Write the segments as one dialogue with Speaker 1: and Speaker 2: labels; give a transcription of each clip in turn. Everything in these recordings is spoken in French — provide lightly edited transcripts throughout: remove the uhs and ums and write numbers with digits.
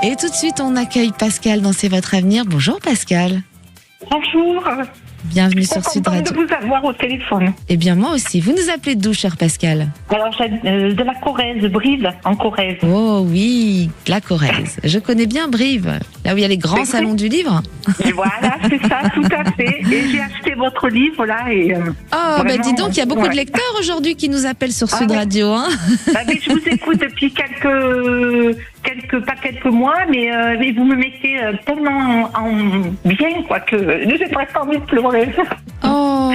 Speaker 1: Et tout de suite, on accueille Pascal dans C'est votre avenir. Bonjour Pascal.
Speaker 2: Bonjour.
Speaker 1: Bienvenue
Speaker 2: Je suis
Speaker 1: sur Sud
Speaker 2: contente
Speaker 1: Radio.
Speaker 2: de vous avoir au téléphone.
Speaker 1: Eh bien, moi aussi. Vous nous appelez d'où, cher Pascal?
Speaker 2: Alors, j'ai de la Corrèze, Brive, en Corrèze.
Speaker 1: Oh oui, la Corrèze. Je connais bien Brive, là où il y a les grands salons du livre.
Speaker 2: Et voilà, c'est ça, tout à fait. Et j'ai acheté votre livre, là, et...
Speaker 1: Oh,
Speaker 2: vraiment,
Speaker 1: dis donc, il y a beaucoup
Speaker 2: ouais.
Speaker 1: de lecteurs aujourd'hui qui nous appellent sur Sud
Speaker 2: ouais.
Speaker 1: Radio. Hein.
Speaker 2: Mais je vous écoute depuis pas quelques mois, mais vous me mettez tellement en bien, quoi, que j'ai presque envie de pleurer.
Speaker 1: Oh,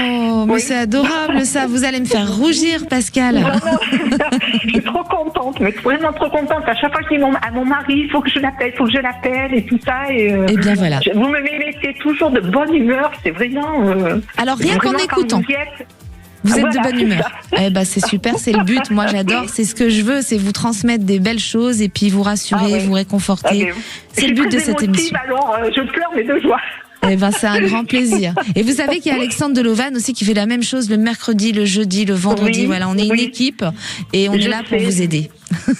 Speaker 1: mais
Speaker 2: Oui.
Speaker 1: c'est adorable ça. Vous allez me faire rougir, Pascal.
Speaker 2: Vraiment, je suis trop contente, mais vraiment trop contente. À chaque fois que je dis à mon mari, il faut que je l'appelle et tout ça. Et
Speaker 1: bien voilà.
Speaker 2: Vous me mettez toujours de bonne humeur, c'est vraiment...
Speaker 1: Alors, rien qu'en
Speaker 2: vraiment, quand
Speaker 1: écoutant.
Speaker 2: vous y êtes,
Speaker 1: Vous êtes
Speaker 2: voilà,
Speaker 1: de bonne
Speaker 2: c'est
Speaker 1: humeur.
Speaker 2: ça.
Speaker 1: Eh ben, c'est super, c'est le but. Moi, j'adore. C'est ce que je veux, c'est vous transmettre des belles choses et puis vous rassurer,
Speaker 2: Ah ouais.
Speaker 1: vous réconforter.
Speaker 2: Ok.
Speaker 1: C'est le but de cette émission.
Speaker 2: Alors, je pleure, mais de joie.
Speaker 1: Eh ben, c'est un grand plaisir. Et vous savez qu'il y a Alexandre Delovan aussi qui fait la même chose le mercredi, le jeudi, le vendredi.
Speaker 2: Oui,
Speaker 1: Voilà, on est une
Speaker 2: oui.
Speaker 1: équipe et on est
Speaker 2: Je
Speaker 1: là pour
Speaker 2: sais.
Speaker 1: vous aider.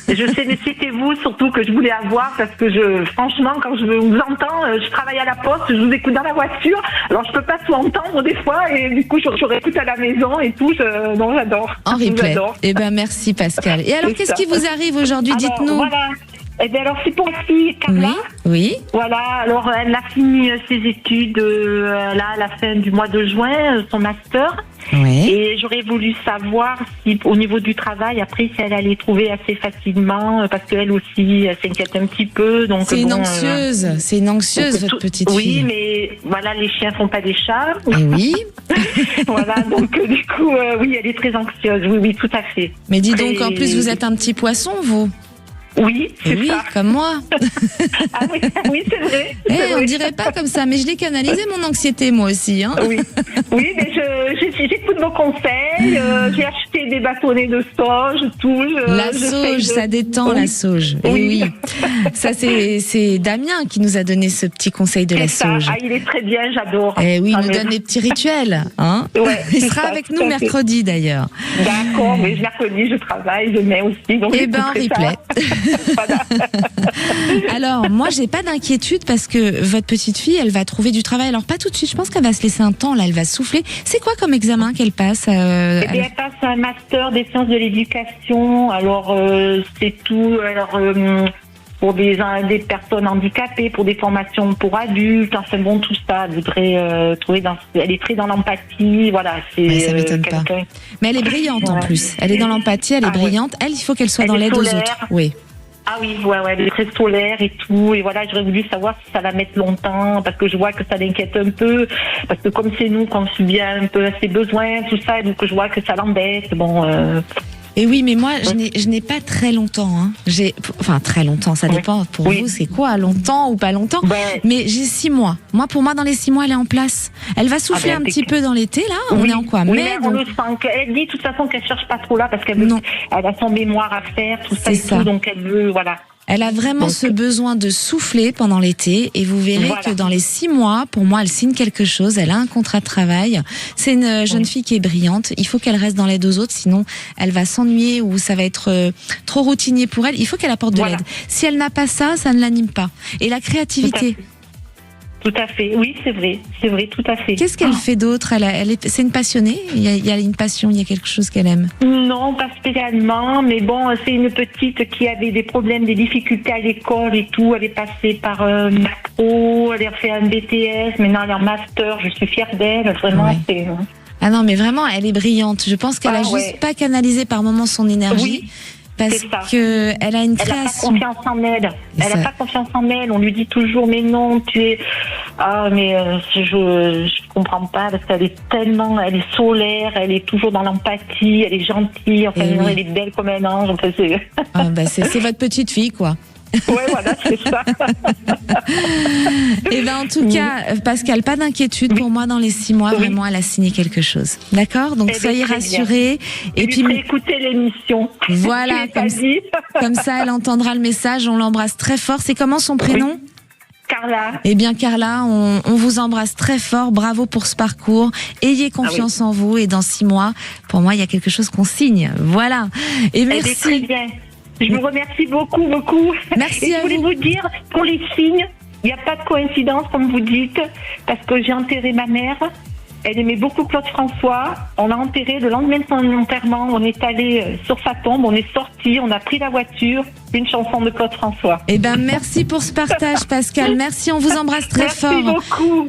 Speaker 2: Je sais, mais c'était vous surtout que je voulais avoir parce que franchement, quand je vous entends, je travaille à la poste, je vous écoute dans la voiture, alors je peux pas tout entendre des fois et du coup je réécoute à la maison et tout, non, j'adore.
Speaker 1: En
Speaker 2: Je vous
Speaker 1: replay.
Speaker 2: adore.
Speaker 1: Eh ben, merci Pascal. Et alors,
Speaker 2: C'est
Speaker 1: qu'est-ce
Speaker 2: ça.
Speaker 1: qui vous arrive aujourd'hui?
Speaker 2: Alors,
Speaker 1: Dites-nous.
Speaker 2: voilà. Eh bien, alors, c'est pour la fille, Carla.
Speaker 1: Oui.
Speaker 2: Voilà, alors elle a fini ses études là à la fin du mois de juin, son master.
Speaker 1: Oui.
Speaker 2: Et j'aurais voulu savoir si, au niveau du travail, après, si elle allait trouver assez facilement, parce qu'elle aussi, elle s'inquiète un petit peu. Donc
Speaker 1: C'est une
Speaker 2: bon,
Speaker 1: anxieuse. C'est une anxieuse,
Speaker 2: donc,
Speaker 1: votre petite fille.
Speaker 2: Oui, mais voilà, les chiens font pas des chats.
Speaker 1: Et oui.
Speaker 2: Voilà, donc du coup, oui, elle est très anxieuse. Oui, oui, tout à fait.
Speaker 1: Mais dis donc,
Speaker 2: Très-
Speaker 1: en plus, vous êtes un petit poisson, vous.
Speaker 2: Oui,
Speaker 1: Et
Speaker 2: c'est
Speaker 1: oui,
Speaker 2: ça.
Speaker 1: comme moi.
Speaker 2: Ah oui, oui, c'est vrai.
Speaker 1: Eh,
Speaker 2: c'est
Speaker 1: on
Speaker 2: vrai.
Speaker 1: dirait pas comme ça, mais je l'ai canalisé mon anxiété moi aussi. Hein.
Speaker 2: Oui, oui, mais j'écoute vos conseils. J'ai acheté des bâtonnets de sauge, tout.
Speaker 1: La sauge, ça détend la sauge. Et
Speaker 2: Oui.
Speaker 1: oui, ça c'est Damien qui nous a donné ce petit conseil de la
Speaker 2: C'est ça.
Speaker 1: sauge.
Speaker 2: Ah, il est très bien, j'adore.
Speaker 1: Eh oui, il
Speaker 2: Ah,
Speaker 1: nous
Speaker 2: mais-
Speaker 1: donne des petits rituels. Hein.
Speaker 2: Ouais,
Speaker 1: Il
Speaker 2: c'est
Speaker 1: sera
Speaker 2: ça,
Speaker 1: avec
Speaker 2: tout
Speaker 1: nous
Speaker 2: à fait.
Speaker 1: mercredi d'ailleurs.
Speaker 2: D'accord, mais mercredi, je travaille, demain aussi. Donc
Speaker 1: Eh ben,
Speaker 2: j'écouterai
Speaker 1: replay.
Speaker 2: ça. Voilà.
Speaker 1: Alors, moi, j'ai pas d'inquiétude parce que votre petite fille, elle va trouver du travail. Alors, pas tout de suite. Je pense qu'elle va se laisser un temps. Là, elle va souffler. C'est quoi comme examen qu'elle passe
Speaker 2: Eh bien, elle passe un master des sciences de l'éducation. Alors, c'est tout. Alors, pour des personnes handicapées, pour des formations pour adultes, enfin bon, tout ça. Elle voudrait trouver elle est très dans l'empathie. Voilà, c'est
Speaker 1: Ouais, ça m'étonne pas.
Speaker 2: quelqu'un.
Speaker 1: Mais elle est brillante en
Speaker 2: Ouais.
Speaker 1: plus. Elle est dans l'empathie, elle est
Speaker 2: Ah ouais.
Speaker 1: brillante. Elle, il faut qu'elle soit
Speaker 2: Elle
Speaker 1: dans
Speaker 2: est
Speaker 1: l'aide aux
Speaker 2: solaire.
Speaker 1: autres. Oui.
Speaker 2: Ah oui, ouais, elle est très solaire et tout. Et voilà, j'aurais voulu savoir si ça va mettre longtemps, parce que je vois que ça l'inquiète un peu. Parce que comme c'est nous qu'on subit un peu ses besoins, tout ça, donc je vois que ça l'embête. Bon,
Speaker 1: Et oui, mais moi, je n'ai pas très longtemps. Hein. Enfin, très longtemps, ça
Speaker 2: Oui.
Speaker 1: dépend. Pour
Speaker 2: Oui.
Speaker 1: vous, c'est quoi, longtemps ou pas longtemps?
Speaker 2: ben,
Speaker 1: Mais j'ai 6 mois. Moi, pour moi, dans les 6 mois, elle est en place. Elle va souffler
Speaker 2: ben,
Speaker 1: un petit peu dans l'été, là. On
Speaker 2: oui.
Speaker 1: est en quoi?
Speaker 2: Oui,
Speaker 1: Mais
Speaker 2: mais on le sent. Elle dit de toute façon qu'elle cherche pas trop là, parce qu'elle
Speaker 1: Non.
Speaker 2: elle a son mémoire à faire, tout ça
Speaker 1: C'est
Speaker 2: et
Speaker 1: ça.
Speaker 2: tout, donc elle veut, voilà.
Speaker 1: elle a vraiment
Speaker 2: Donc-
Speaker 1: ce besoin de souffler pendant l'été. Et vous verrez
Speaker 2: Voilà.
Speaker 1: que dans les 6 mois, pour moi, elle signe quelque chose. Elle a un contrat de travail. C'est une jeune fille qui est brillante. Il faut qu'elle reste dans l'aide aux autres, sinon elle va s'ennuyer ou ça va être trop routinier pour elle. Il faut qu'elle apporte de
Speaker 2: Voilà.
Speaker 1: l'aide. Si elle n'a pas ça, ça ne l'anime pas. Et la créativité.
Speaker 2: Tout à fait. Oui, c'est vrai, tout à fait.
Speaker 1: Qu'est-ce qu'elle fait d'autre? C'est une passionnée. Il y a une passion, il y a quelque chose qu'elle aime.
Speaker 2: Non, pas spécialement, mais bon, c'est une petite qui avait des problèmes, des difficultés à l'école et tout. Elle est passée par macro, elle a fait un BTS, maintenant elle est en master. Je suis fière d'elle, vraiment.
Speaker 1: Ouais.
Speaker 2: C'est...
Speaker 1: Ah non, mais vraiment, elle est brillante. Je pense qu'elle a
Speaker 2: ouais.
Speaker 1: juste pas canalisé par moments son énergie.
Speaker 2: Oui,
Speaker 1: Parce
Speaker 2: c'est ça.
Speaker 1: que elle a une
Speaker 2: Elle n'a pas
Speaker 1: création.
Speaker 2: confiance en elle.
Speaker 1: Et
Speaker 2: Elle
Speaker 1: ça-
Speaker 2: n'a pas confiance en elle. On lui dit toujours, mais non, tu es. Ah, mais je comprends pas parce qu'elle est tellement, elle est solaire, elle est toujours dans l'empathie, elle est gentille, enfin,
Speaker 1: Et oui.
Speaker 2: elle est belle comme un ange. Enfin, c'est...
Speaker 1: Ah, bah, c'est votre petite fille, quoi.
Speaker 2: Ouais, voilà, c'est ça.
Speaker 1: Et ben en tout cas, Pascal, pas d'inquiétude pour moi dans les 6 mois.
Speaker 2: Oui.
Speaker 1: Vraiment, elle a signé quelque chose. D'accord. Donc
Speaker 2: Eh ben,
Speaker 1: soyez
Speaker 2: très
Speaker 1: rassurés.
Speaker 2: Et
Speaker 1: Et
Speaker 2: puis,
Speaker 1: puis
Speaker 2: écouter l'émission.
Speaker 1: voilà,
Speaker 2: Je l'ai pas
Speaker 1: comme,
Speaker 2: dit.
Speaker 1: comme ça, elle entendra le message. On l'embrasse très fort. C'est comment son prénom?
Speaker 2: Carla.
Speaker 1: Eh bien, Carla, on vous embrasse très fort. Bravo pour ce parcours. Ayez confiance en vous. Et dans 6 mois, pour moi, il y a quelque chose qu'on signe. Voilà. Et
Speaker 2: Elle est très
Speaker 1: merci.
Speaker 2: bien. Je vous remercie beaucoup, beaucoup.
Speaker 1: Merci
Speaker 2: Et
Speaker 1: à
Speaker 2: je voulais
Speaker 1: vous.
Speaker 2: vous dire, pour les signes, il n'y a pas de coïncidence, comme vous dites, parce que j'ai enterré ma mère. Elle aimait beaucoup Claude François. On l'a enterré le lendemain de son enterrement. On est allé sur sa tombe, on est sorti, on a pris la voiture. Une chanson de Claude François.
Speaker 1: Eh ben, merci pour ce partage, Pascal. Merci, on vous embrasse très
Speaker 2: Merci
Speaker 1: fort.
Speaker 2: beaucoup.